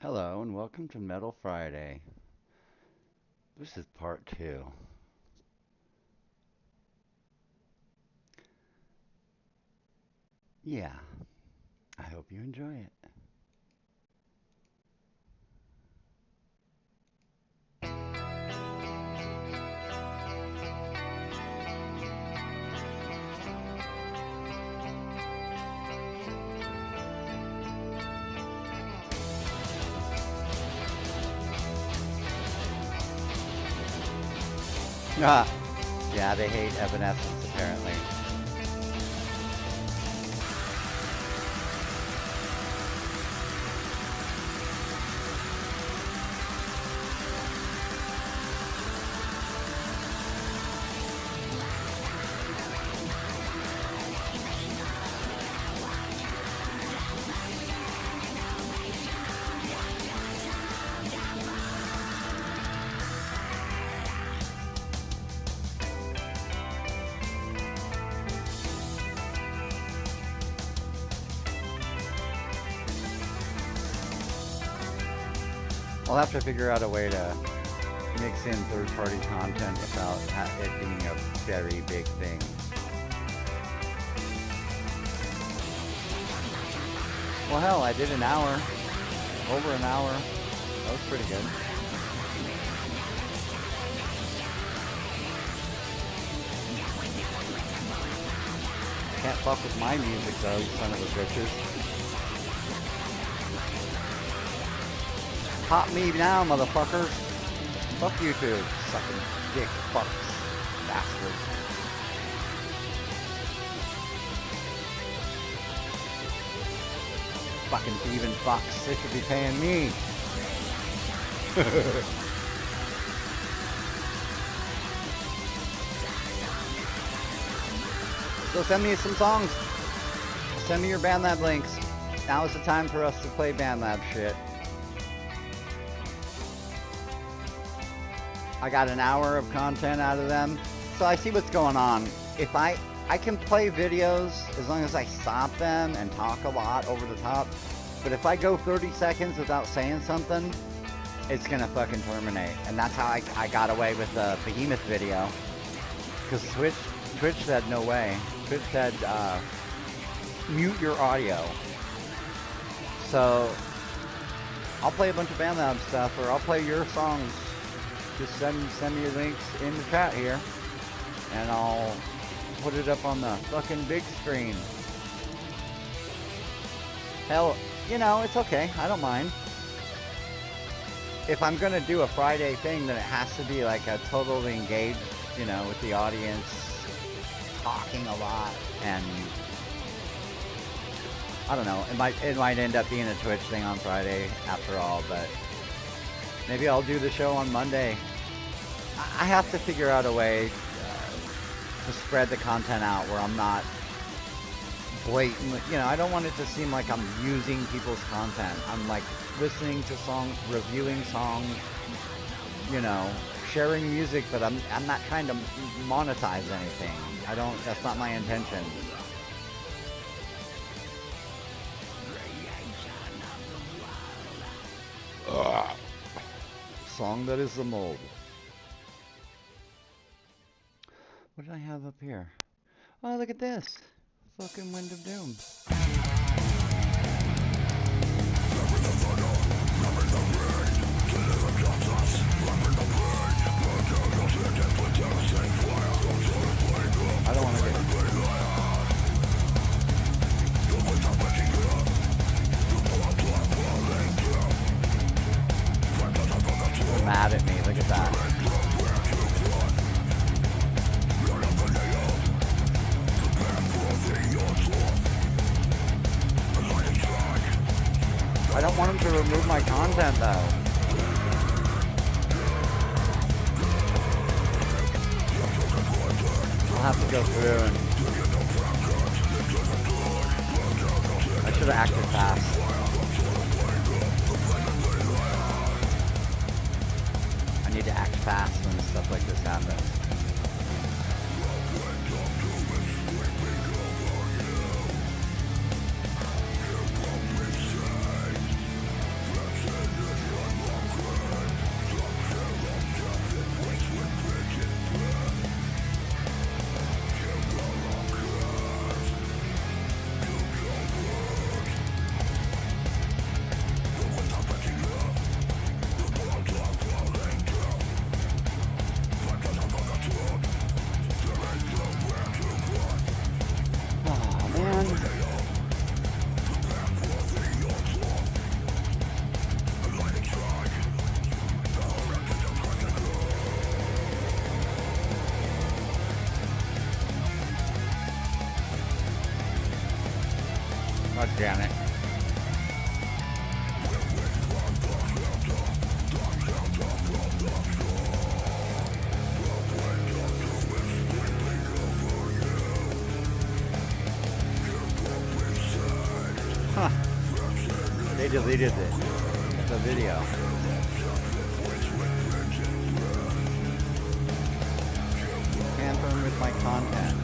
Hello and welcome to Metal Friday. This is part two. Yeah, I hope you enjoy it. Ah, yeah, they hate Evanescence apparently. I'll have to figure out a way to mix in third-party content without it being a very big thing. Well, hell, I did an hour. Over an hour. That was pretty good. Can't fuck with my music though, you son of a bitches. Pop me now, motherfuckers. Fuck YouTube, sucking dick fucks, bastards. Fucking thieving fucks, they should be paying me. So send me some songs. Send me your BandLab links. Now is the time for us to play BandLab shit. I got an hour of content out of them, so I see what's going on. If I can play videos as long as I stop them and talk a lot over the top, but if I go 30 seconds without saying something, it's gonna fucking terminate. And that's how I got away with the Behemoth video. Because Twitch said no way. Twitch said mute your audio. So I'll play a bunch of BandLab stuff, or I'll play your songs. Just send me your links in the chat here, and I'll put it up on the fucking big screen. Hell, you know, it's okay. I don't mind. If I'm gonna do a Friday thing, then it has to be like a totally engaged, you know, with the audience, talking a lot, and I don't know. It might end up being a Twitch thing on Friday after all, but maybe I'll do the show on Monday. I have to figure out a way to spread the content out where I'm not blatantly, you know, I don't want it to seem like I'm using people's content. I'm like listening to songs, reviewing songs, you know, sharing music, but I'm not trying to monetize anything. That's not my intention. Song that is the mold. What did I have up here? Oh, look at this. Fucking Wind of Doom. I don't want to get They're mad at me. Look at that. I don't want him to remove my content though. I'll have to go through and I should have acted fast. I need to act fast when stuff like this happens. damn it. Huh. They deleted it. The video. Tampering with my content.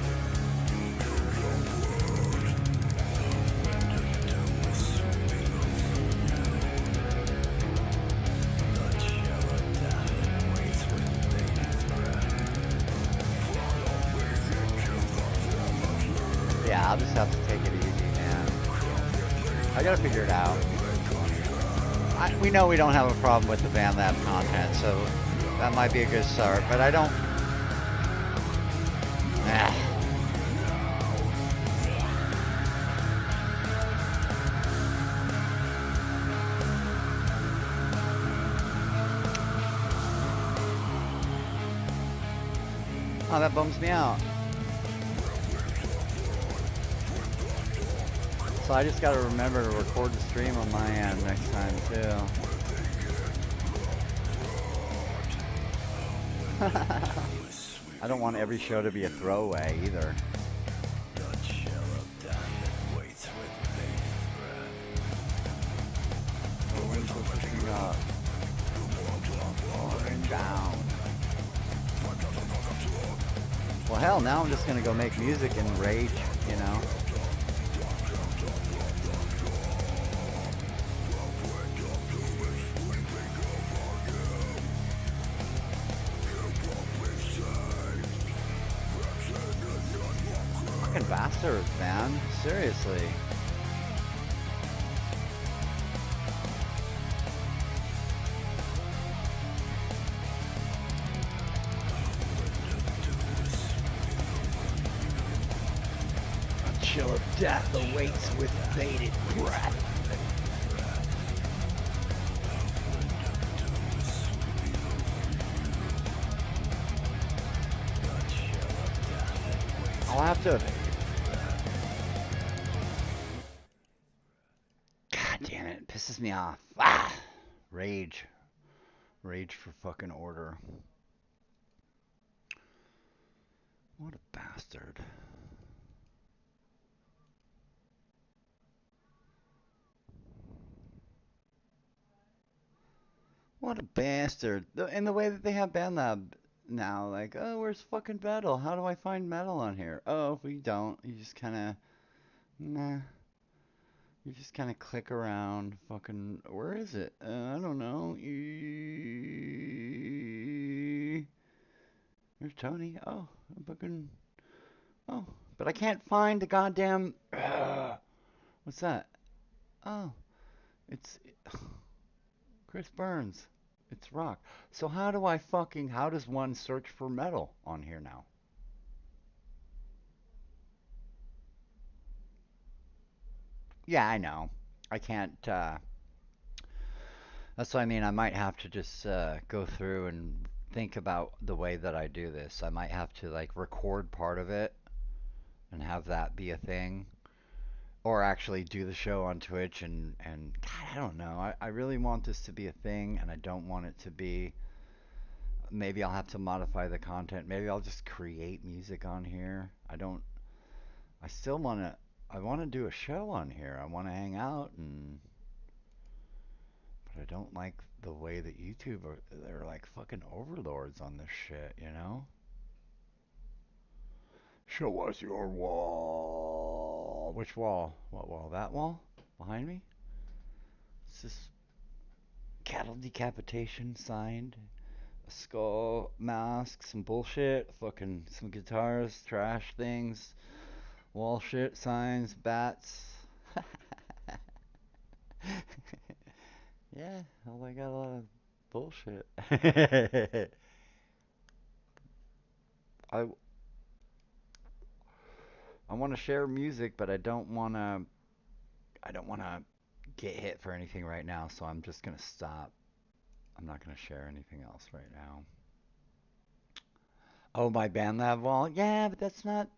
Yeah, I'll just have to take it easy, man. I gotta figure it out. We know we don't have a problem with the BandLab content, so that might be a good start, but I don't... Ah. Oh, that bums me out. So I just gotta remember to record the stream on my end next time too. I don't want every show to be a throwaway either. Down. Well, hell, now I'm just gonna go make music and rage, you know. Bastards, man. Seriously. A chill of death awaits with bated breath. I'll have to... Pisses me off. Ah! Rage. Rage for fucking order. What a bastard. What a bastard. And the way that they have BandLab now, like, oh, where's fucking metal? How do I find metal on here? Oh, if we don't, you just kind of, nah. You just kind of click around, fucking, where is it? I don't know. There's Tony. Oh, I'm fucking, oh, but I can't find the goddamn, what's that? Oh, it's Chris Burns. It's rock. So how does one search for metal on here now? Yeah, I know. I can't, that's what I mean. I might have to just go through and think about the way that I do this. I might have to like record part of it and have that be a thing, or actually do the show on Twitch and God, I don't know. I really want this to be a thing, and I don't want it to be. Maybe I'll have to modify the content. Maybe I'll just create music on here. I don't. I still want to. I want to do a show on here. I want to hang out and but I don't like the way that YouTube they're like fucking overlords on this shit, you know? Show us your wall. Which wall? What wall? That wall? Behind me? It's this cattle decapitation signed. A skull mask, some bullshit, fucking some guitars, trash things, wall shit, signs, bats. Yeah, well, I got a lot of bullshit. I I want to share music, but I don't want to get hit for anything right now, so I'm just going to stop. I'm not going to share anything else right now. Oh, my BandLab wall? Yeah, but that's not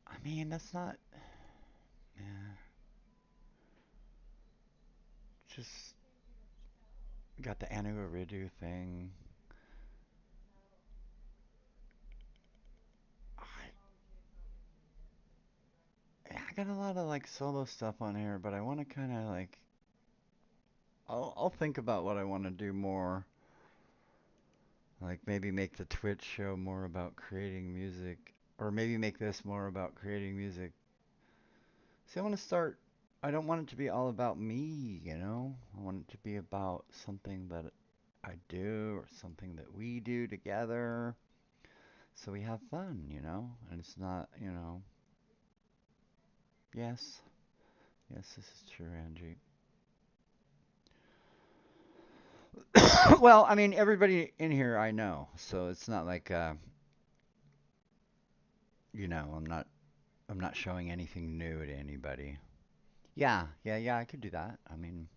I mean, that's not. Yeah, just got the Anu Aridu thing. I, yeah, I got a lot of like solo stuff on here, but I want to kind of like. I'll think about what I want to do more. Like maybe make the Twitch show more about creating music, or maybe make this more about creating music. See, I want to start. I don't want it to be all about me, you know? I want it to be about something that I do or something that we do together. So we have fun, you know? And it's not, you know, yes, yes, this is true, Angie. Well, I mean, everybody in here I know, so it's not like, you know, I'm not showing anything new to anybody. Yeah, yeah, yeah, I could do that. I mean,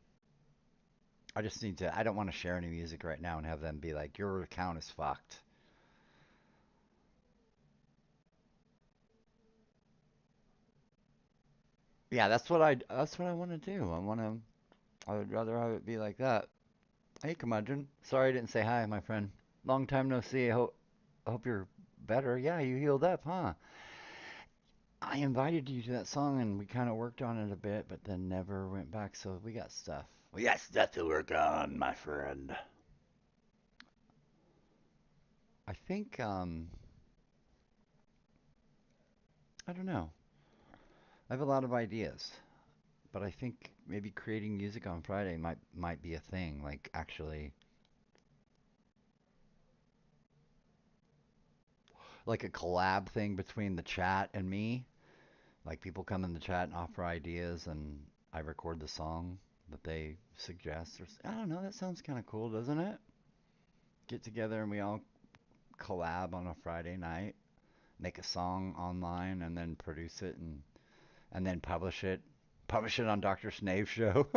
I just need to, I don't want to share any music right now and have them be like, your account is fucked. Yeah, that's what I want to do. I would rather have it be like that. Hey, Curmudgeon. Sorry I didn't say hi, my friend. Long time no see. I hope you're better. Yeah, you healed up, huh? I invited you to that song and we kind of worked on it a bit, but then never went back. So we got stuff. We got stuff to work on, my friend. I think, I don't know. I have a lot of ideas, but I think maybe creating music on Friday might be a thing. Like actually, like a collab thing between the chat and me. Like people come in the chat and offer ideas, and I record the song that they suggest. Or I don't know. That sounds kind of cool, doesn't it? Get together and we all collab on a Friday night, make a song online, and then produce it and then publish it. Publish it on Dr. Snave's show.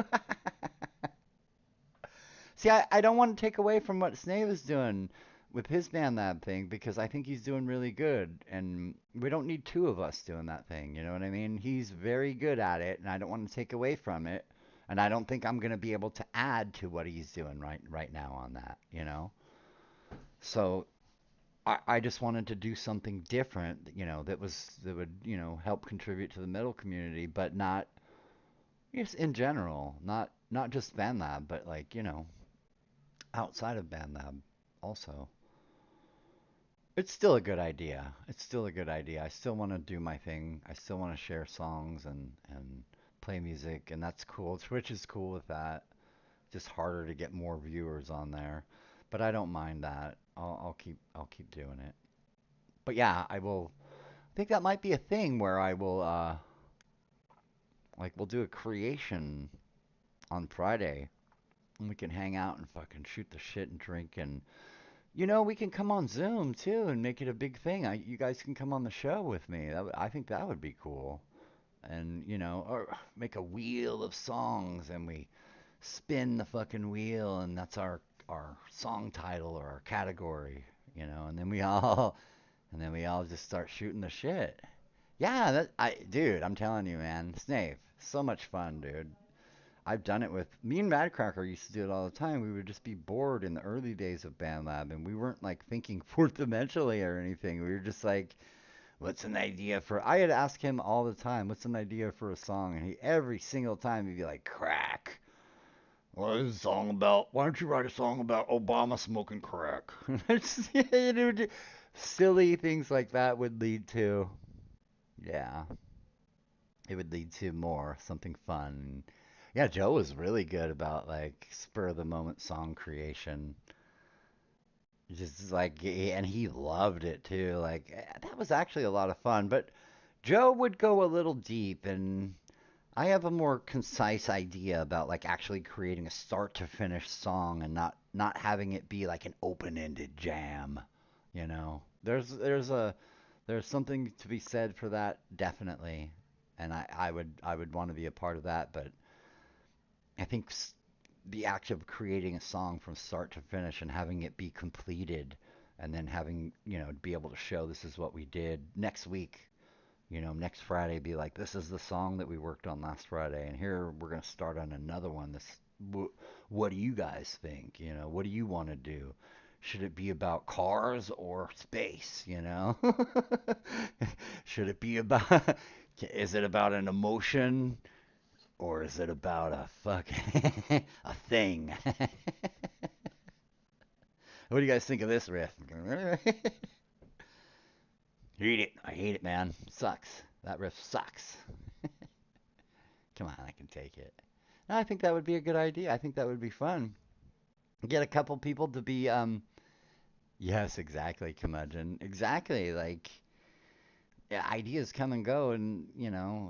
See, I don't want to take away from what Snave is doing with his BandLab thing because I think he's doing really good, and we don't need two of us doing that thing. You know what I mean? He's very good at it, and I don't want to take away from it. And I don't think I'm going to be able to add to what he's doing right now on that. You know, so I just wanted to do something different. You know, that would help contribute to the metal community, but not just in general, not just BandLab, but like outside of BandLab also. It's still a good idea. It's still a good idea. I still want to do my thing. I still want to share songs and play music, and that's cool. Twitch is cool with that. Just harder to get more viewers on there, but I don't mind that. I'll keep doing it. But yeah, I will. I think that might be a thing where I will like we'll do a creation on Friday, and we can hang out and fucking shoot the shit and drink and we can come on Zoom too and make it a big thing. You guys can come on the show with me. I think that would be cool. And, or make a wheel of songs and we spin the fucking wheel and that's our song title or our category, and then we all just start shooting the shit. Yeah, dude, I'm telling you, man, Snape, so much fun, dude. I've done it with me and Madcracker used to do it all the time. We would just be bored in the early days of BandLab, and we weren't like thinking fourth dimensionally or anything. We were just like, "What's an idea for?" I had asked him all the time, "What's an idea for a song?" And he every single time he'd be like, "Crack." What is a song about? Why don't you write a song about Obama smoking crack? Silly things like that would lead to, yeah, it would lead to more something fun. Yeah, Joe was really good about like spur of the moment song creation. Just like, and he loved it too. Like, that was actually a lot of fun. But Joe would go a little deep, and I have a more concise idea about like actually creating a start to finish song and not having it be like an open-ended jam. There's something to be said for that definitely, and I would want to be a part of that. But I think the act of creating a song from start to finish and having it be completed and then having be able to show this is what we did next week, Next Friday be like, this is the song that we worked on last Friday, and here we're gonna start on another one. What do you guys think? What do you want to do? Should it be about cars or space? Should it be about? Is it about an emotion or is it about a fucking a thing? What do you guys think of this riff? Hate it. I hate it, man. Sucks. That riff sucks. Come on, I can take it. No, I think that would be a good idea. I think that would be fun. Get a couple people to be yes, exactly, curmudgeon. Exactly. Like yeah, ideas come and go and,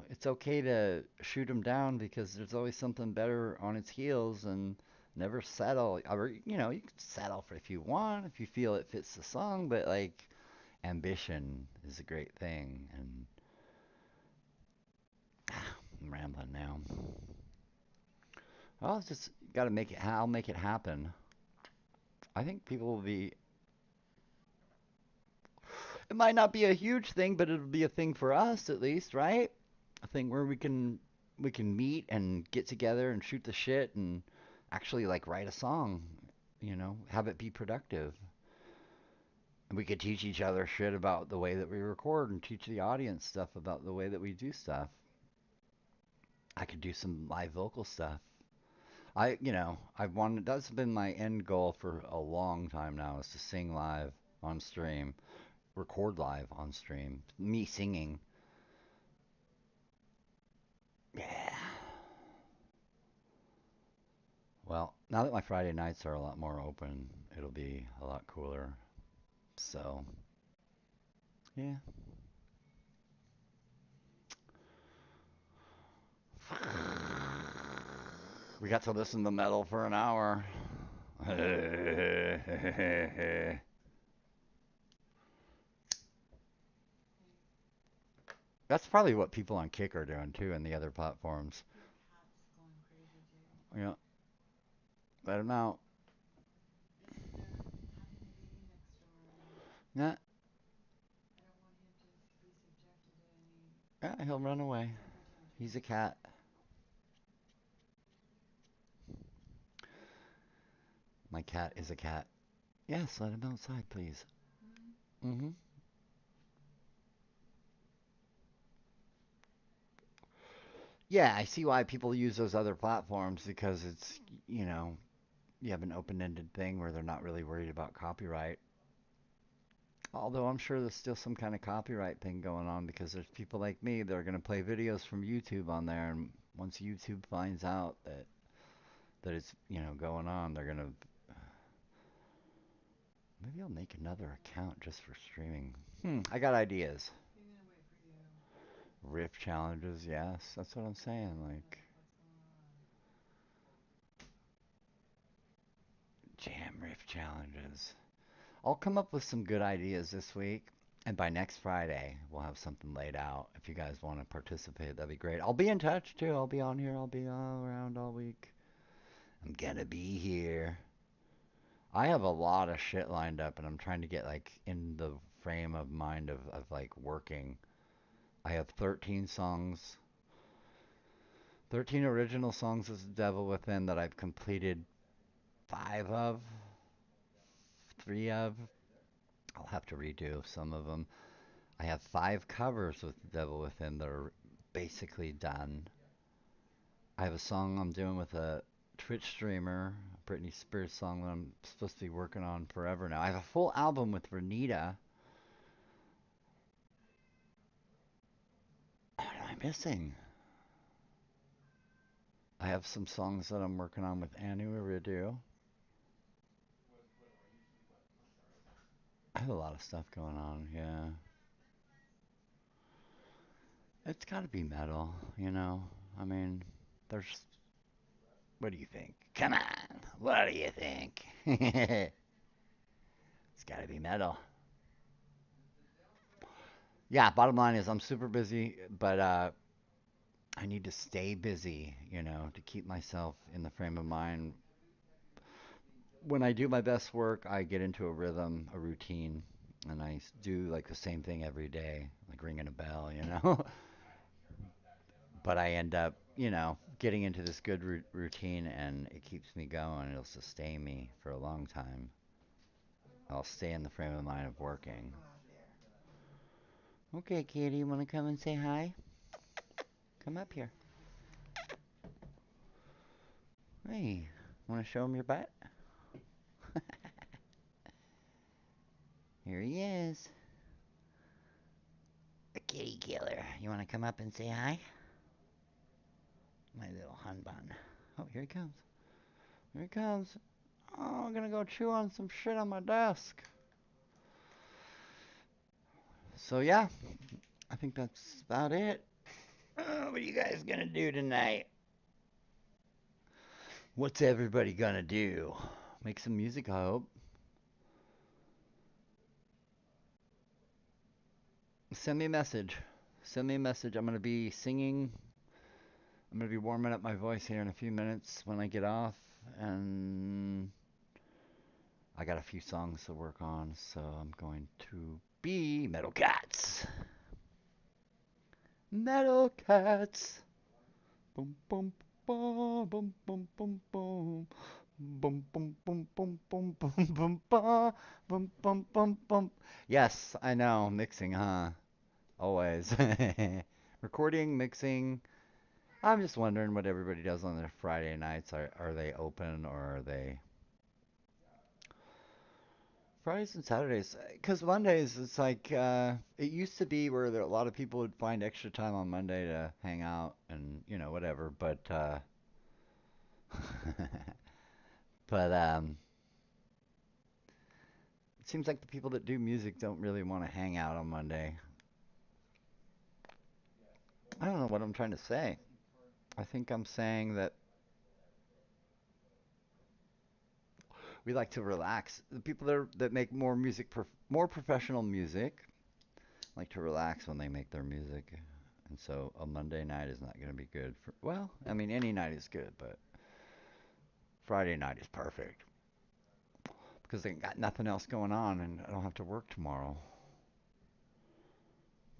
it's okay to shoot them down because there's always something better on its heels and never settle. Or, you can settle for if you want, if you feel it fits the song, but like ambition is a great thing and I'm rambling now. Well, it's just got to make it. I'll make it happen. I think people will be. It might not be a huge thing, but it'll be a thing for us at least, right? A thing where we can meet and get together and shoot the shit and actually like write a song. Have it be productive. And we could teach each other shit about the way that we record and teach the audience stuff about the way that we do stuff. I could do some live vocal stuff. I've wanted, that's been my end goal for a long time now is to sing live on stream, record live on stream, me singing. Yeah. Well, now that my Friday nights are a lot more open, it'll be a lot cooler. So, yeah. We got to listen to metal for an hour. That's probably what people on Kick are doing too, and the other platforms. Yeah, let them out. Yeah, yeah, he'll run away. He's a cat. My cat is a cat. Yes, let him outside, please. Mm-hmm. Yeah, I see why people use those other platforms because it's, you know, you have an open-ended thing where they're not really worried about copyright. Although I'm sure there's still some kind of copyright thing going on because there's people like me that are going to play videos from YouTube on there, and once YouTube finds out that it's, going on, they're going to maybe I'll make another account just for streaming. I got ideas. Riff challenges, yes, that's what I'm saying. Like jam riff challenges. I'll come up with some good ideas this week, and by next Friday, we'll have something laid out. If you guys want to participate, that'd be great. I'll be in touch too. I'll be on here. I'll be all around all week. I'm gonna be here. I have a lot of shit lined up, and I'm trying to get like in the frame of mind of like working. I have 13 songs, 13 original songs as the Devil Within that I've completed five of, three of. I'll have to redo some of them. I have five covers with The Devil Within that are basically done. I have a song I'm doing with a Twitch streamer, a Britney Spears song that I'm supposed to be working on forever now. I have a full album with Renita. What am I missing? I have some songs that I'm working on with Anu Iridu. I have a lot of stuff going on, yeah. It's gotta be metal, you know? I mean, there's. What do you think? Come on! What do you think? It's gotta be metal. Yeah, bottom line is I'm super busy, but I need to stay busy, to keep myself in the frame of mind. When I do my best work, I get into a rhythm, a routine. and I do like the same thing every day, like ringing a bell, you know. But I end up, getting into this good routine, and it keeps me going. It'll sustain me for a long time. I'll stay in the frame of mind of working. Okay, Katie, you want to come and say hi? Come up here. Hey, want to show him your butt? Here he is. The kitty killer. You want to come up and say hi? My little hun bun. Oh, here he comes. Here he comes. Oh, I'm gonna go chew on some shit on my desk. So yeah, I think that's about it. What are you guys gonna do tonight? What's everybody gonna do? Make some music, I hope. Send me a message. Send me a message. I'm gonna be singing. I'm gonna be warming up my voice here in a few minutes when I get off, and I got a few songs to work on, so I'm going to be Metal Cats. Metal Cats. Boom, boom, boom, boom, boom, boom, boom. Boom, boom, boom, boom, boom, boom, boom, boom, boom, boom, boom, boom. Yes, I know, mixing, huh? Always. Recording, mixing. I'm just wondering what everybody does on their Friday nights. Are they open, or are they Fridays and Saturdays? Because Mondays, it's like it used to be where a lot of people would find extra time on Monday to hang out and whatever. But it seems like the people that do music don't really want to hang out on Monday. I don't know what I'm trying to say. I think I'm saying that we like to relax. The people that make more music, more professional music, like to relax when they make their music. And so a Monday night is not going to be good for, well, I mean, any night is good, but Friday night is perfect because they got nothing else going on and I don't have to work tomorrow.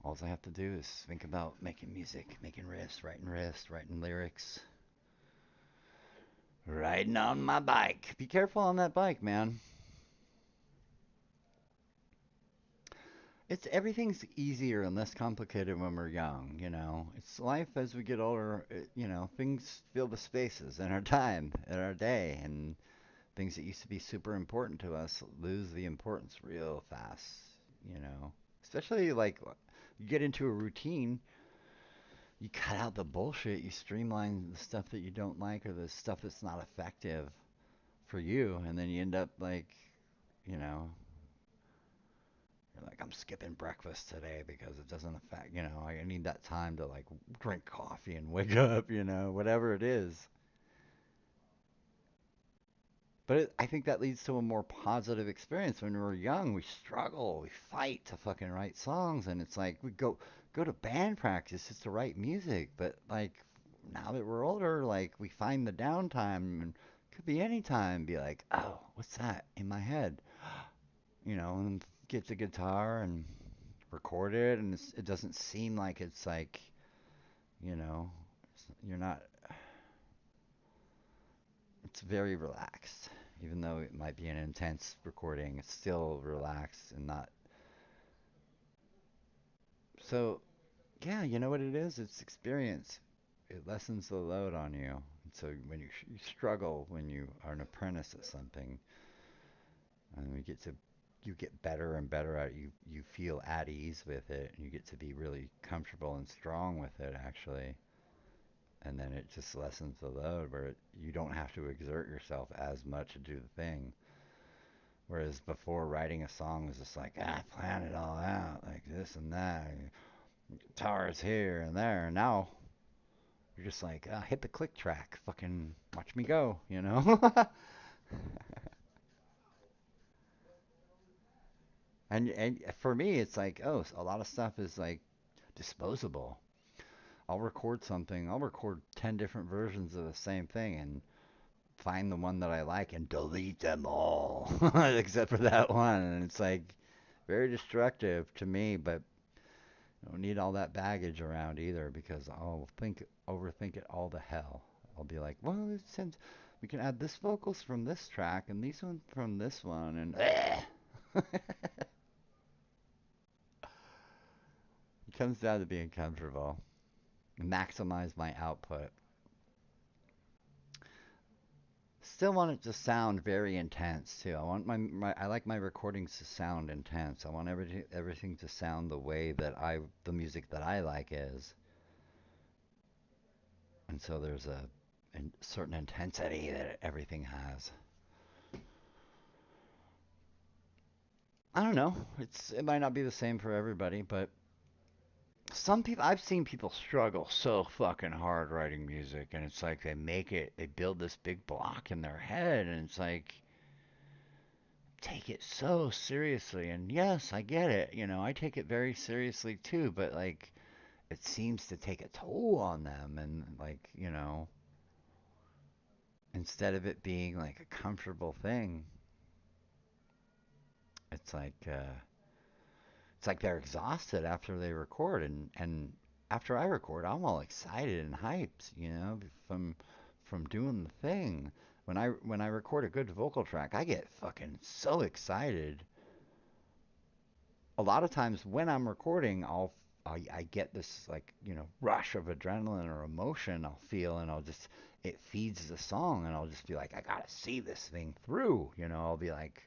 All I have to do is think about making music, making riffs, writing lyrics, riding on my bike. Be careful on that bike, man. It's everything's easier and less complicated when we're young, you know. It's life as we get older, things fill the spaces in our time, in our day, and things that used to be super important to us lose the importance real fast, you know. Especially like you get into a routine, you cut out the bullshit, you streamline the stuff that you don't like or the stuff that's not effective for you, and then you end up like, you know, you're like, I'm skipping breakfast today because it doesn't affect, I need that time to like drink coffee and wake up, whatever it is. But I think that leads to a more positive experience. When we're young, we struggle, we fight to fucking write songs, and it's like we go to band practice just to write music. But like now that we're older, like we find the downtime, and could be any time, be like, oh, what's that in my head? And get the guitar and record it, and it doesn't seem like it's like, you know, you're not. It's very relaxed, even though it might be an intense recording. It's still relaxed and not. So yeah, you know what it is? It's experience. It lessens the load on you. And so when you struggle when you are an apprentice at something, and you get better and better at it. You feel at ease with it, and you get to be really comfortable and strong with it actually. And then it just lessens the load where you don't have to exert yourself as much to do the thing. Whereas before, writing a song was just like, plan it all out, like this and that, guitars here and there. And now you're just like, hit the click track, fucking watch me go, you know? And for me, it's like, oh, a lot of stuff is like disposable. I'll record something, I'll record 10 different versions of the same thing and find the one that I like and delete them all except for that one. And it's like very destructive to me, but I don't need all that baggage around either because I'll overthink it all to hell. I'll be like, well, since we can add this vocals from this track and these ones from this one, and it comes down to being comfortable. Maximize my output. Still want it to sound very intense too. I want I like my recordings to sound intense. I want everything to sound the way that the music that I like is. And so there's a certain intensity that everything has. I don't know. It might not be the same for everybody, but some people I've seen people struggle so fucking hard writing music, and it's like they build this big block in their head, and it's like take it so seriously. And yes, I get it. I take it very seriously too, but like it seems to take a toll on them, and like instead of it being like a comfortable thing, it's like uh, it's like they're exhausted after they record, and after I record, I'm all excited and hyped, from doing the thing. When I record a good vocal track, I get fucking so excited. A lot of times when I'm recording, I get this like rush of adrenaline or emotion I'll feel, and it feeds the song, and I'll just be like, I gotta see this thing through. I'll be like,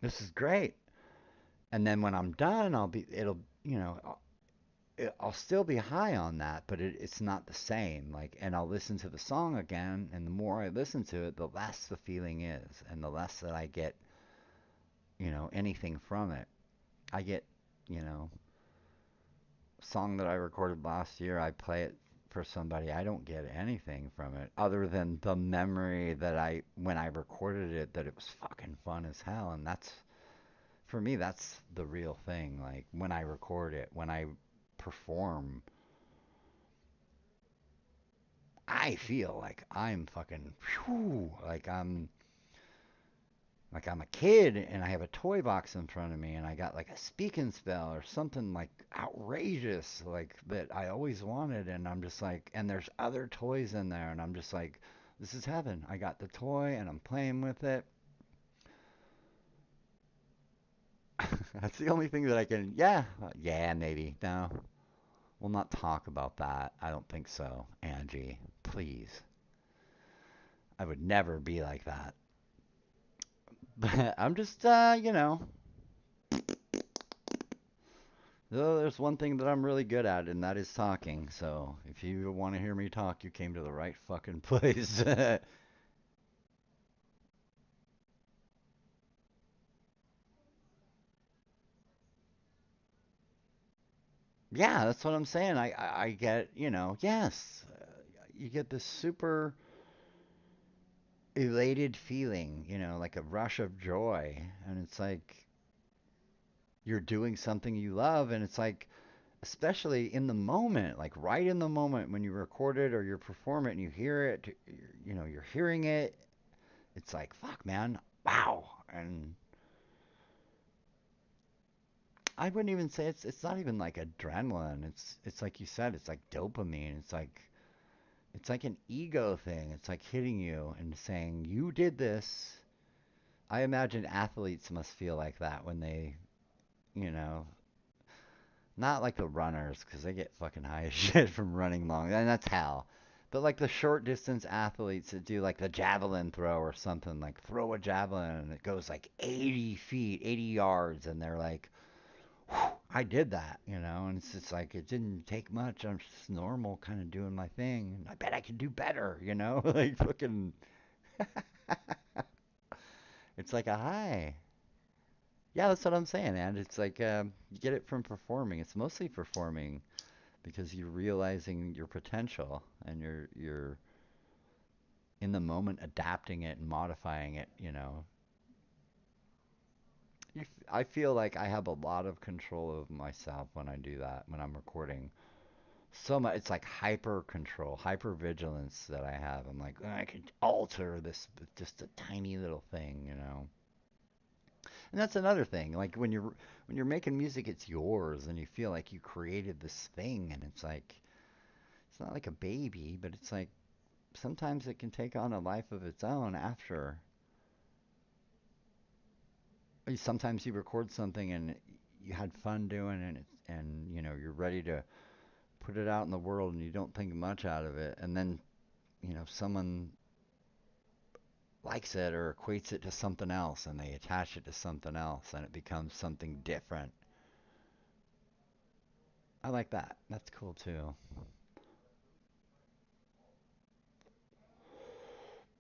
this is great. And then when I'm done, I'll still be high on that, but it's not the same. Like, and I'll listen to the song again, and the more I listen to it, the less the feeling is, and the less that I get, anything from it. I get, you know, song that I recorded last year, I play it for somebody, I don't get anything from it other than the memory that when I recorded it, that it was fucking fun as hell, and for me, that's the real thing. Like when I record it, when I perform, I feel like I'm fucking, whew, like I'm a kid and I have a toy box in front of me and I got like a speak and spell or something like outrageous like that I always wanted, and I'm just like, and there's other toys in there, and I'm just like, this is heaven. I got the toy and I'm playing with it. That's the only thing that I can, yeah, yeah, maybe. No, we'll not talk about that. I don't think so, Angie. Please. I would never be like that. But I'm just, there's one thing that I'm really good at, and that is talking. So if you want to hear me talk, you came to the right fucking place. Yeah, that's what I'm saying. I get, yes, you get this super elated feeling, like a rush of joy. And it's like you're doing something you love, and it's like, especially in the moment, like right in the moment when you record it or you perform it and you hear it, you're hearing it, it's like, fuck, man, wow. And I wouldn't even say it's not even like adrenaline. It's like you said, it's like dopamine. It's like an ego thing. It's like hitting you and saying, "You did this." I imagine athletes must feel like that when you know, not like the runners because they get fucking high as shit from running long, and that's hell. But like the short distance athletes that do like the javelin throw or something, like throw a javelin and it goes like 80 feet, 80 yards, and they're like, I did that, and it's just like it didn't take much. I'm just normal, kind of doing my thing. And I bet I could do better, like fucking. It's like a high. Yeah, that's what I'm saying, and it's like you get it from performing. It's mostly performing because you're realizing your potential and you're in the moment adapting it and modifying it. I feel like I have a lot of control of myself when I do that when I'm recording so much. It's like hyper control, hyper vigilance that I have. I'm like, "Oh, I could alter this with just a tiny little thing. And that's another thing. Like when you're making music, it's yours, and you feel like you created this thing, and it's like it's not like a baby, but it's like sometimes it can take on a life of its own after. Sometimes you record something and you had fun doing it, and you know you're ready to put it out in the world, and you don't think much out of it, and then you know someone likes it or equates it to something else, and they attach it to something else, and it becomes something different. I like that. That's cool too.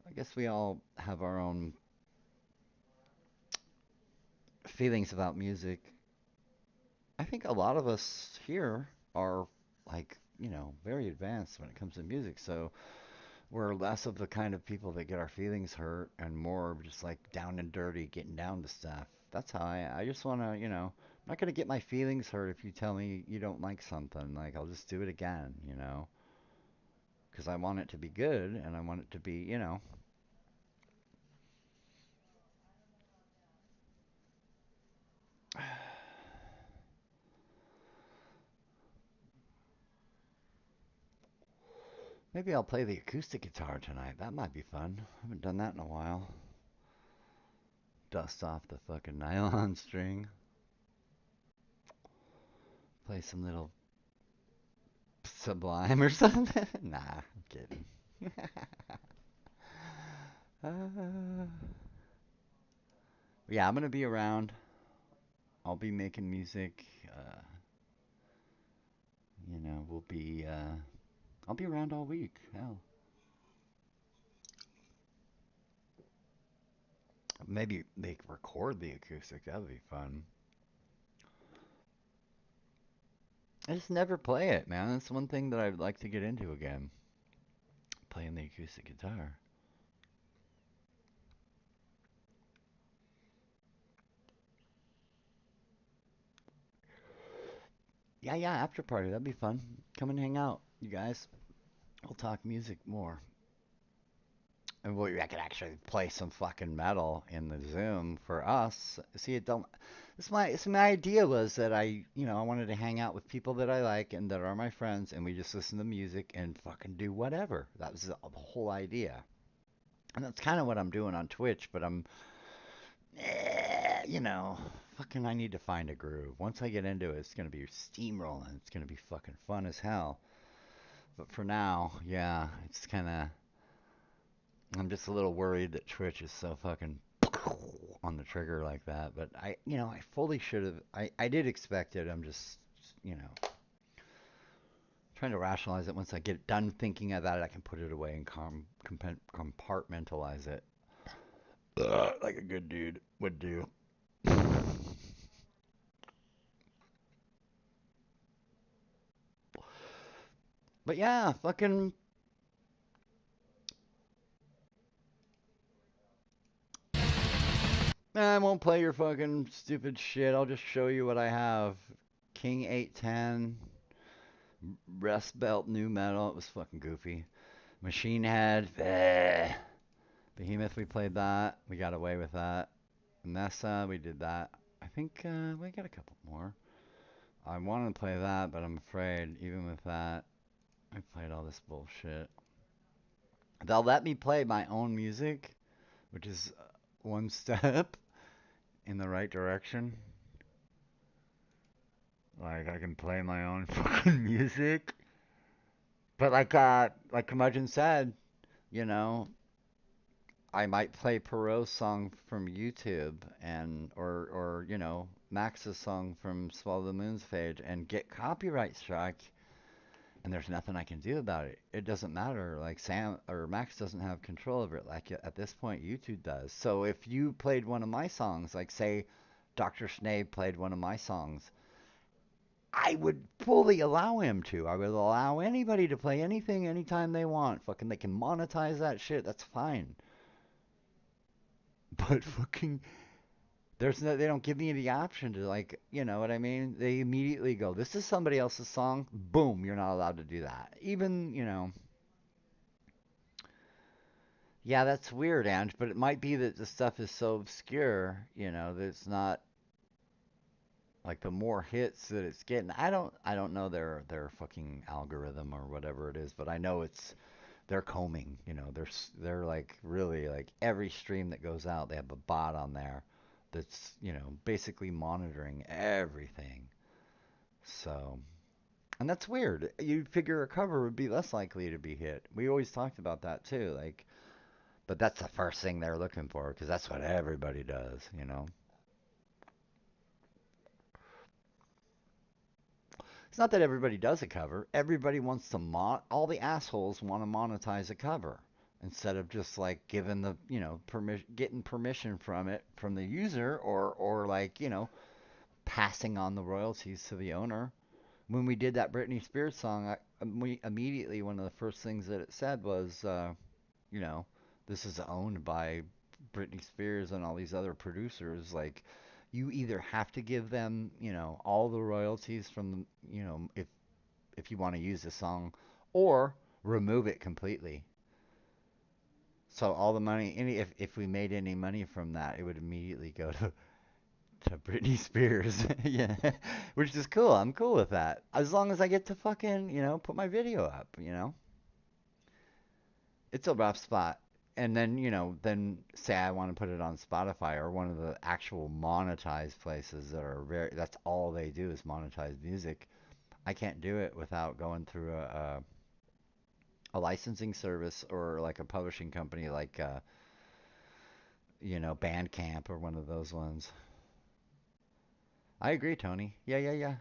I guess we all have our own feelings about music. I think a lot of us here are like, you know, very advanced when it comes to music. So we're less of the kind of people that get our feelings hurt and more of just like down and dirty, getting down to stuff. That's how I just want to, you know, I'm not going to get my feelings hurt if you tell me you don't like something. Like, I'll just do it again, you know, because I want it to be good and I want it to be, you know, maybe I'll play the acoustic guitar tonight. That might be fun. I haven't done that in a while. Dust off the fucking nylon string. Play some little Sublime or something. Nah, I'm kidding. uh, yeah, I'm gonna be around. I'll be making music. You know, we'll be. I'll be around all week. Hell, maybe they record the acoustic. That would be fun. I just never play it, man. That's one thing that I'd like to get into again. Playing the acoustic guitar. Yeah, yeah, after party. That'd be fun. Come and hang out, you guys. We'll talk music more. And I could actually play some fucking metal in the Zoom for us. See, it don't. My idea was that I wanted to hang out with people that I like and that are my friends, and we just listen to music and fucking do whatever. That was the whole idea. And that's kind of what I'm doing on Twitch, but you know, fucking, I need to find a groove. Once I get into it, it's gonna be steamrolling. It's gonna be fucking fun as hell. But for now, yeah, it's kind of. I'm just a little worried that Twitch is so fucking on the trigger like that. But I fully should have. I did expect it. I'm just, you know, trying to rationalize it. Once I get done thinking about it, I can put it away and compartmentalize it like a good dude would do. But yeah, fucking. I won't play your fucking stupid shit. I'll just show you what I have. King 810, Rest Belt New Metal. It was fucking goofy. Machine Head. Bleh. Behemoth, we played that. We got away with that. Nessa, we did that. I think we got a couple more. I wanted to play that, but I'm afraid even with that, I played all this bullshit. They'll let me play my own music, which is one step in the right direction. Like I can play my own fucking music. But like Curmudgeon said, you know, I might play Perot's song from YouTube and or you know Max's song from Swallow the Moon's page and get copyright strike, and there's nothing I can do about it. It doesn't matter. Like Sam or Max doesn't have control over it. Like at this point, YouTube does. So if you played one of my songs, like say Dr. Snape played one of my songs, I would fully allow him to. I would allow anybody to play anything anytime they want. Fucking they can monetize that shit. That's fine. But fucking they don't give me the option to like, you know what I mean? They immediately go, "This is somebody else's song." Boom, you're not allowed to do that. Even, you know, Yeah, that's weird, Ange, but it might be that the stuff is so obscure, that it's not like the more hits that it's getting. I don't know their fucking algorithm or whatever it is, but I know they're combing, they're like really like every stream that goes out, they have a bot on there that's, basically monitoring everything. So, and that's weird. You'd figure a cover would be less likely to be hit. We always talked about that too, like, but that's the first thing they're looking for because that's what everybody does. It's not that everybody does a cover. Everybody wants to all the assholes want to monetize a cover instead of just like giving the, permission getting permission from it from the user or like, passing on the royalties to the owner. When we did that Britney Spears song, we immediately one of the first things that it said was you know, this is owned by Britney Spears and all these other producers. Like, you either have to give them, all the royalties from the, if you want to use the song, or remove it completely. So all the money, if we made any money from that, it would immediately go to Britney Spears. Yeah, which is cool. I'm cool with that. As long as I get to fucking, put my video up. It's a rough spot. And then, then say I want to put it on Spotify or one of the actual monetized places that are that's all they do is monetize music. I can't do it without going through a licensing service or like a publishing company like, Bandcamp or one of those ones. I agree, Tony. Yeah, yeah, yeah.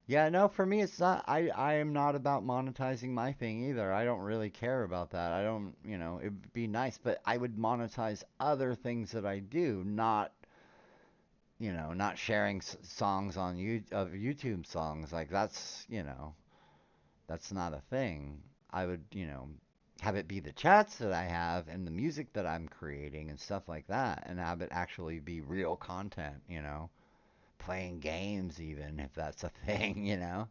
Yeah, no, for me it's not I am not about monetizing my thing either. I don't really care about that. I don't, it'd be nice, but I would monetize other things that I do, not sharing songs on of YouTube songs. Like that's not a thing. I would, have it be the chats that I have and the music that I'm creating and stuff like that and have it actually be real content. Playing games even if that's a thing. Yeah.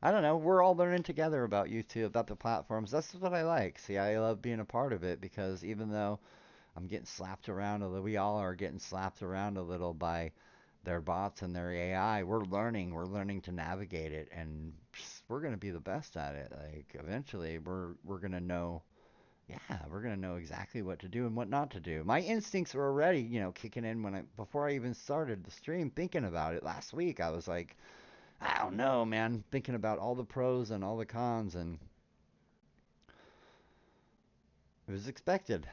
I don't know. We're all learning together about YouTube, about the platforms. That's what I like. See, I love being a part of it because even though I'm getting slapped around a little, we all are getting slapped around a little by their bots and their AI. We're learning. We're learning to navigate it, and we're gonna be the best at it. Like eventually, we're gonna know. Yeah, we're gonna know exactly what to do and what not to do. My instincts were already, kicking in when I before I even started the stream. Thinking about it last week, I was like, I don't know, man. Thinking about all the pros and all the cons, and it was expected,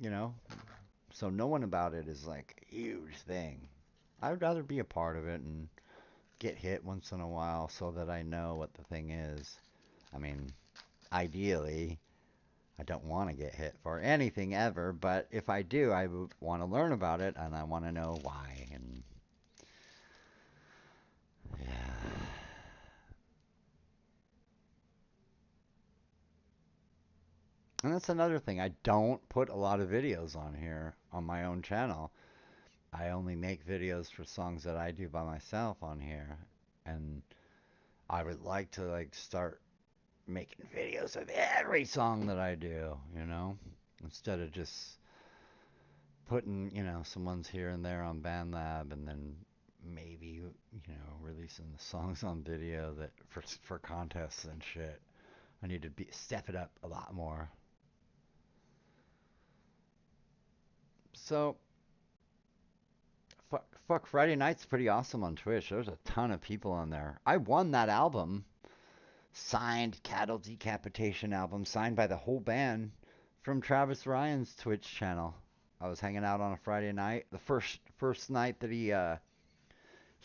you know. So knowing about it is like a huge thing. I'd rather be a part of it and get hit once in a while so that I know what the thing is. I mean, ideally, I don't want to get hit for anything ever, but if I do, I would want to learn about it and I want to know why. And yeah. And that's another thing. I don't put a lot of videos on here on my own channel. I only make videos for songs that I do by myself on here. And I would like to like start making videos of every song that I do, instead of just putting, some ones here and there on BandLab and then maybe, releasing the songs on video that for contests and shit. I need to step it up a lot more. So, fuck Friday night's pretty awesome on Twitch. There's a ton of people on there. I won that album, signed Cattle Decapitation album, signed by the whole band from Travis Ryan's Twitch channel. I was hanging out on a Friday night, the first night that he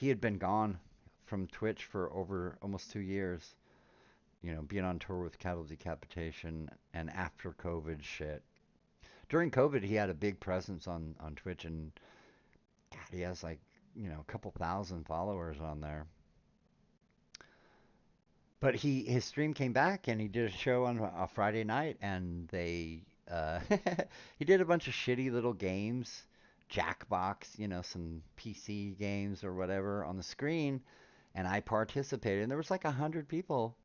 had been gone from Twitch for over almost 2 years. Being on tour with Cattle Decapitation and after COVID shit. During COVID, he had a big presence on Twitch, and God, he has like a couple thousand followers on there. But his stream came back and he did a show on a Friday night and they he did a bunch of shitty little games Jackbox, some PC games or whatever on the screen, and I participated. And there was like 100 people,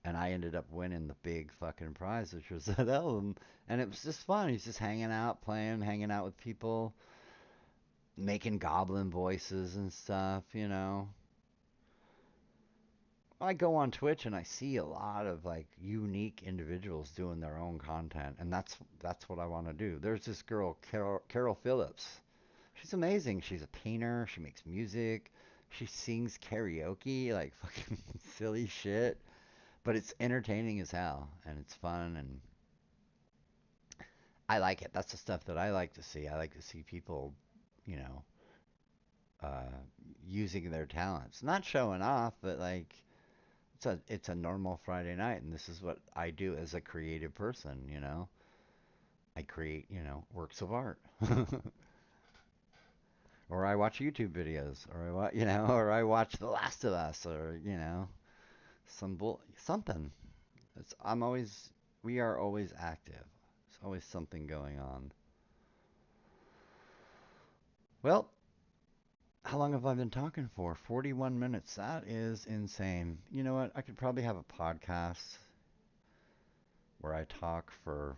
and I ended up winning the big fucking prize, which was that album. And it was just fun. He's just hanging out, playing, hanging out with people, making goblin voices and stuff. I go on Twitch and I see a lot of like unique individuals doing their own content, and that's what I want to do. There's this girl, Carol Phillips. She's amazing. She's a painter. She makes music. She sings karaoke, like fucking silly shit. But it's entertaining as hell, and it's fun, and I like it. That's the stuff that I like to see. I like to see people, you know, uh, using their talents, not showing off, but like it's a normal Friday night, and this is what I do as a creative person. I create, works of art. Or I watch YouTube videos, or I watch, or I watch The Last of Us, or something. It's I'm always we are always active. There's always something going on. Well, how long have I been talking for? 41 minutes. That is insane. You know what? I could probably have a podcast where I talk for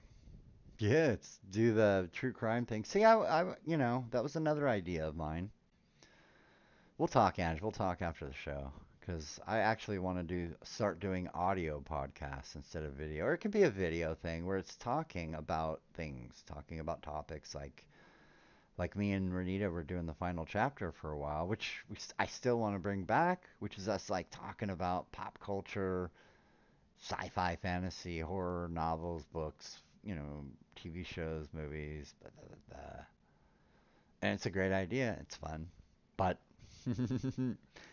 yeah, it's do the true crime thing. See, that was another idea of mine. We'll talk, Ange. We'll talk after the show because I actually want to start doing audio podcasts instead of video, or it can be a video thing where it's talking about things, talking about topics like me and Renita were doing the final chapter for a while, which I still want to bring back, which is us like talking about pop culture, sci-fi, fantasy, horror, novels, books, TV shows, movies, blah, blah, blah, blah. And it's a great idea. It's fun. But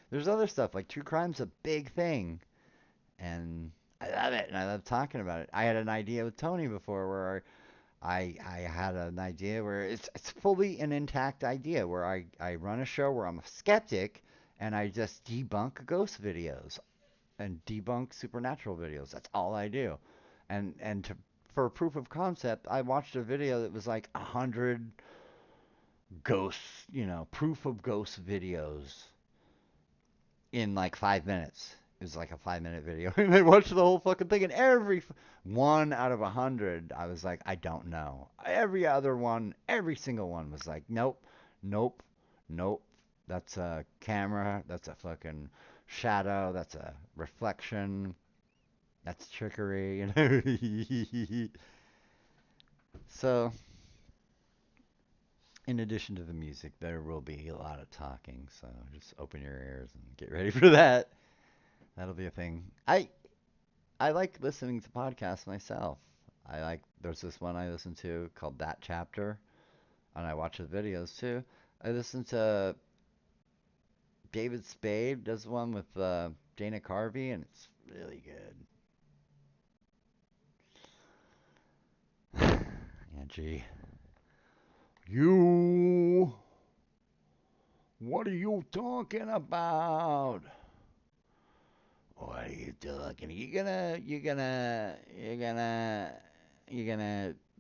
there's other stuff like true crime's a big thing, and I love it, and I love talking about it. I had an idea with Tony before where I had an idea where it's fully an intact idea where I run a show where I'm a skeptic and I just debunk ghost videos and debunk supernatural videos. That's all I do. And for proof of concept, I watched a video that was like 100 ghosts, proof of ghost videos in like 5 minutes. It was like a 5 minute video, and I watched the whole fucking thing. And every one out of 100, I was like, I don't know. Every other one, every single one was like, nope, nope, nope. That's a camera. That's a fucking shadow. That's a reflection. That's trickery. So, in addition to the music, there will be a lot of talking. So just open your ears and get ready for that. That'll be a thing. I like listening to podcasts myself. There's this one I listen to called That Chapter, and I watch the videos too. I listen to David Spade does one with Dana Carvey, and it's really good. Angie, you, what are you talking about? What are you talking? You gonna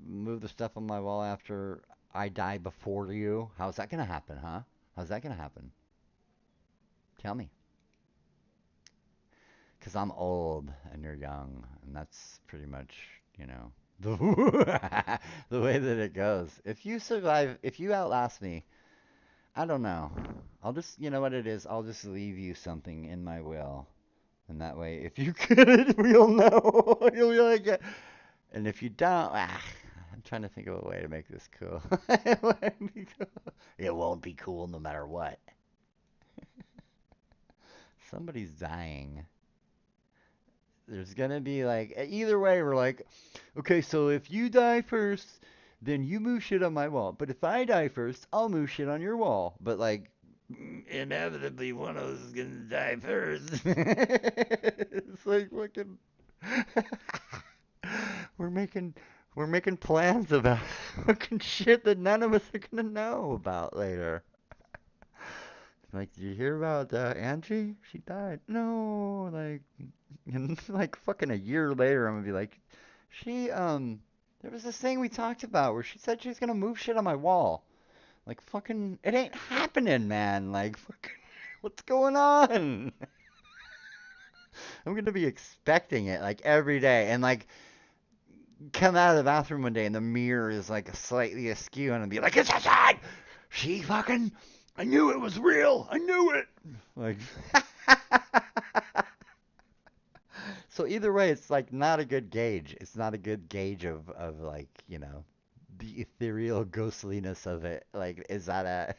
move the stuff on my wall after I die before you? How's that gonna happen, huh? How's that gonna happen? Tell me. 'Cause I'm old and you're young, and that's pretty much, the the way that it goes. If you survive, if you outlast me, I don't know. I'll just, you know what it is? I'll just leave you something in my will. And that way, if you could, we'll know. You'll be like, and if you don't, I'm trying to think of a way to make this cool. It won't be cool. It won't be cool no matter what. Somebody's dying. There's gonna be like, either way, we're like, okay, so if you die first, then you move shit on my wall. But if I die first, I'll move shit on your wall. But like, inevitably, one of us is gonna die first. It's like fucking. we're making we're making plans about fucking shit that none of us are gonna know about later. Like, did you hear about Angie? She died. No, like, and like fucking a year later, I'm gonna be like, she there was this thing we talked about where she said she was gonna move shit on my wall. Like, fucking, it ain't happening, man. Like, fucking, what's going on? I'm gonna be expecting it, like, every day. And, like, come out of the bathroom one day and the mirror is, like, slightly askew and I'll be like, it's outside! She fucking, I knew it was real! I knew it! Like, so either way, it's, like, not a good gauge. It's not a good gauge of like, the ethereal ghostliness of it. Like, is that a...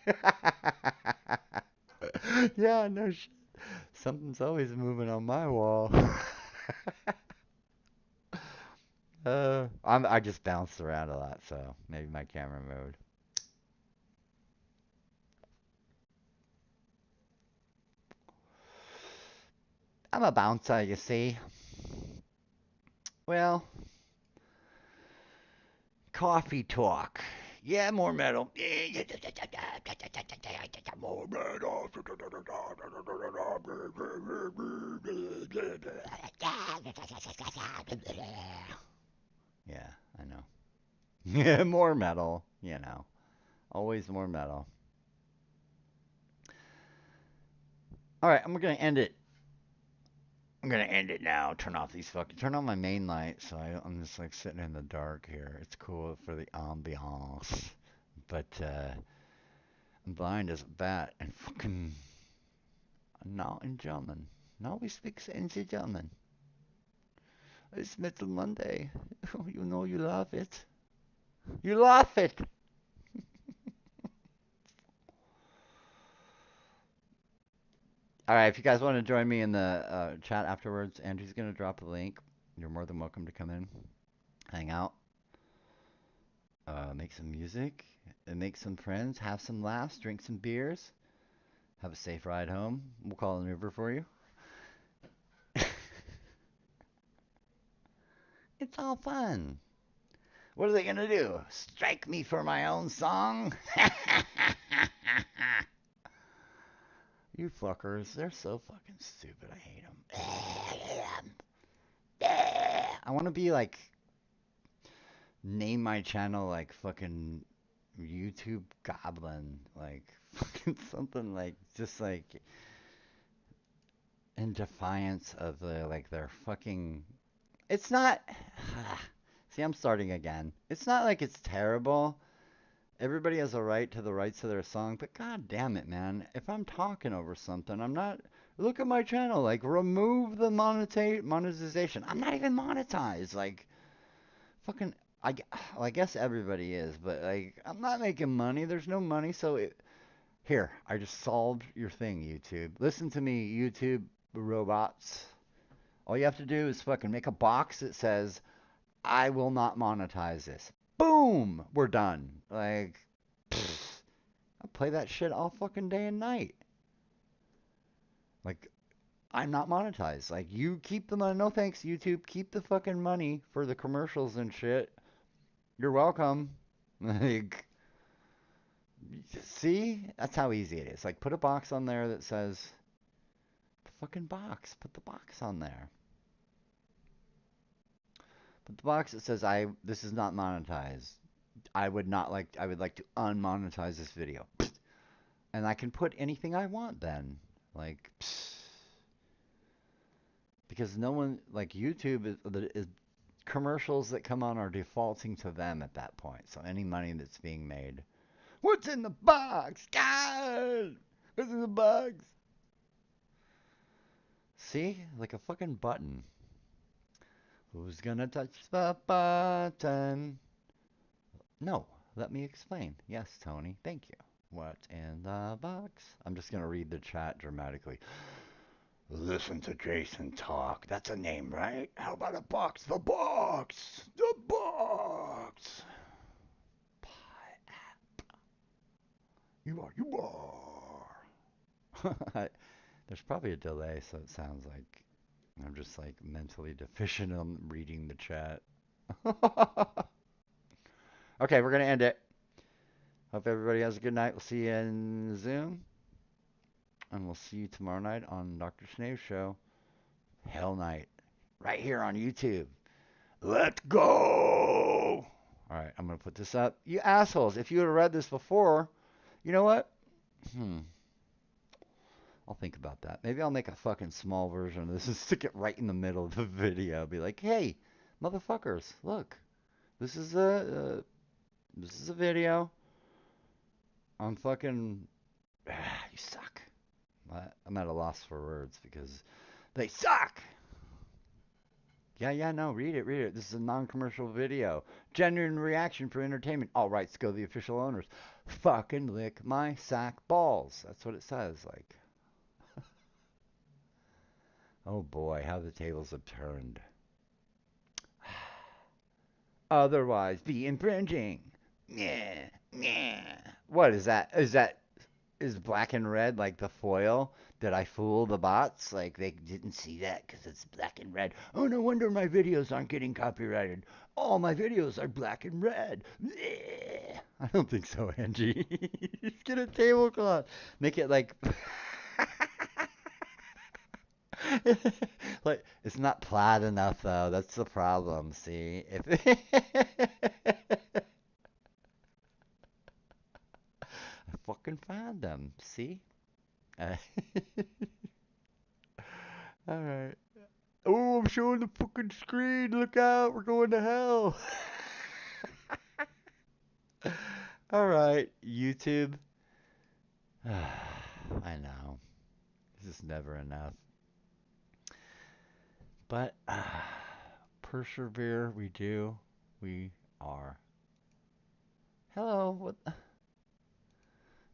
Yeah, no shit. Something's always moving on my wall. I just bounced around a lot, so maybe my camera moved. I'm a bouncer, you see. Well, coffee talk. Yeah, more metal. More metal. Yeah, I know. Yeah, more metal, Always more metal. All right, I'm gonna end it. I'm gonna end it now. Turn on my main light, so I'm just like sitting in the dark here. It's cool for the ambiance, but I'm blind as a bat and fucking not in German. Now we speak in German. It's Metal Monday. You know you love it. You love it. All right, if you guys want to join me in the chat afterwards, Andrew's gonna drop a link. You're more than welcome to come in, hang out, make some music, and make some friends, have some laughs, drink some beers, have a safe ride home. We'll call an Uber for you. It's all fun. What are they gonna do? Strike me for my own song? You fuckers, they're so fucking stupid. I hate them. I want to be like, name my channel like fucking YouTube Goblin, like fucking something like just like in defiance of their fucking. It's not. See, I'm starting again. It's not like it's terrible. Everybody has a right to the rights to their song, but god damn it, man. If I'm talking over something, I'm not. Look at my channel. Like, remove the monetization. I'm not even monetized. Like, fucking. Well, I guess everybody is, but like, I'm not making money. There's no money, so here, I just solved your thing, YouTube. Listen to me, YouTube robots. All you have to do is fucking make a box that says, I will not monetize this. Boom! We're done. Like, pfft, I play that shit all fucking day and night. Like, I'm not monetized. Like, you keep the money. No thanks, YouTube. Keep the fucking money for the commercials and shit. You're welcome. Like, see? That's how easy it is. Like, put a box on there that says, the fucking box. Put the box on there. Put the box that says, this is not monetized. I would like to unmonetize this video. And I can put anything I want then. Like, because no one, like YouTube is commercials that come on are defaulting to them at that point. So any money that's being made. What's in the box? God! What's in the box? See? Like a fucking button. Who's gonna touch the button? No, let me explain. Yes, Tony, thank you. What's in the box? I'm just gonna read the chat dramatically. Listen to Jason talk. That's a name, right? How about a box? The box! The box! You are. There's probably a delay, so it sounds like I'm just like mentally deficient on reading the chat. Okay, we're gonna end it. Hope everybody has a good night. We'll see you in Zoom. And we'll see you tomorrow night on Dr. Snave's show, Hell Night, right here on YouTube. Let's go! Alright, I'm going to put this up. You assholes, if you would have read this before, You know what? I'll think about that. Maybe I'll make a fucking small version of this and stick it right in the middle of the video. Be like, hey, motherfuckers, look, this is a video. I'm fucking. You suck. I'm at a loss for words because they suck. Yeah, no, read it. This is a non-commercial video. Genuine reaction for entertainment. All rights go to the official owners. Fucking lick my sack balls. That's what it says. Like, oh boy, how the tables have turned. Otherwise, be infringing. Yeah. What is that? Is black and red like the foil? Did I fool the bots? Like they didn't see that because it's black and red. Oh, no wonder my videos aren't getting copyrighted. All my videos are black and red. Bleh. I don't think so, Angie. Just get a tablecloth. Make it like. Like it's not plaid enough though. That's the problem. See, if I fucking found them. See. Uh, all right. Oh, I'm showing the fucking screen. Look out. We're going to hell. All right, YouTube. I know. This is never enough. But persevere, we do. We are. Hello. What?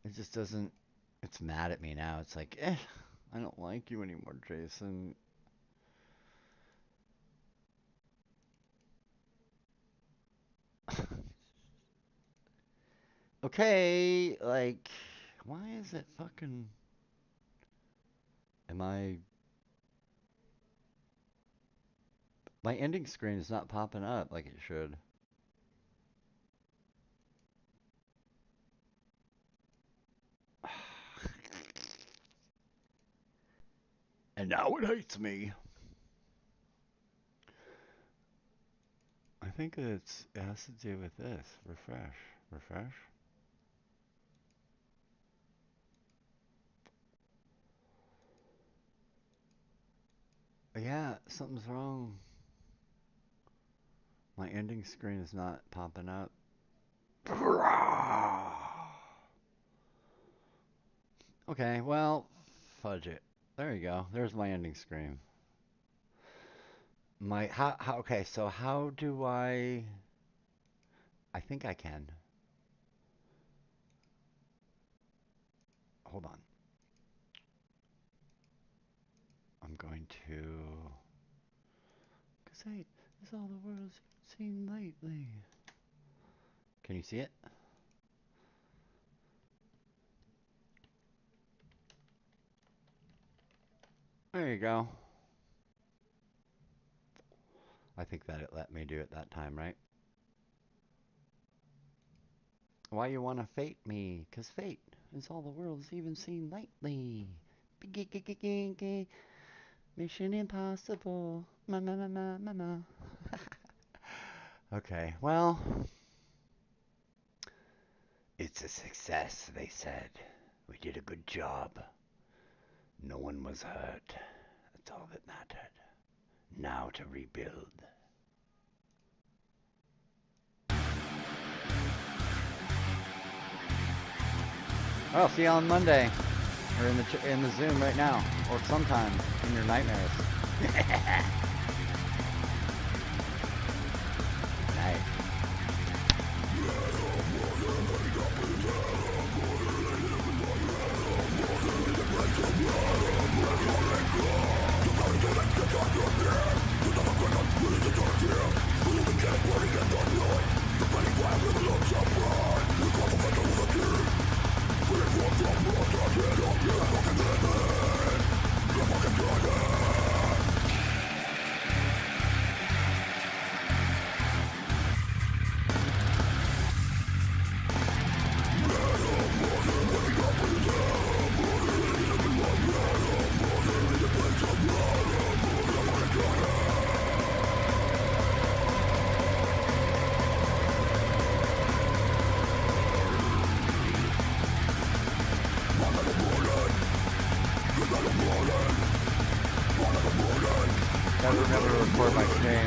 It just doesn't. It's mad at me now. It's like, I don't like you anymore, Jason. Okay, like, why is it fucking. Am I. My ending screen is not popping up like it should. And now it hates me. I think it has to do with this. Refresh. Yeah, something's wrong. My ending screen is not popping up. Okay, well, fudge it. There you go. There's my ending screen. How okay, so how do I think I can. Hold on. I'm going to cause hey, this is all the world's seen lately. Can you see it? There you go. I think that it let me do it that time, right? Why you wanna fate me? 'Cause fate is all the world's even seen lately. Mission Impossible. Ma. Okay, well, it's a success, they said. We did a good job. No one was hurt. That's all that mattered. Now to rebuild. Well, see you on Monday. Or in the Zoom right now. Or sometime in your nightmares.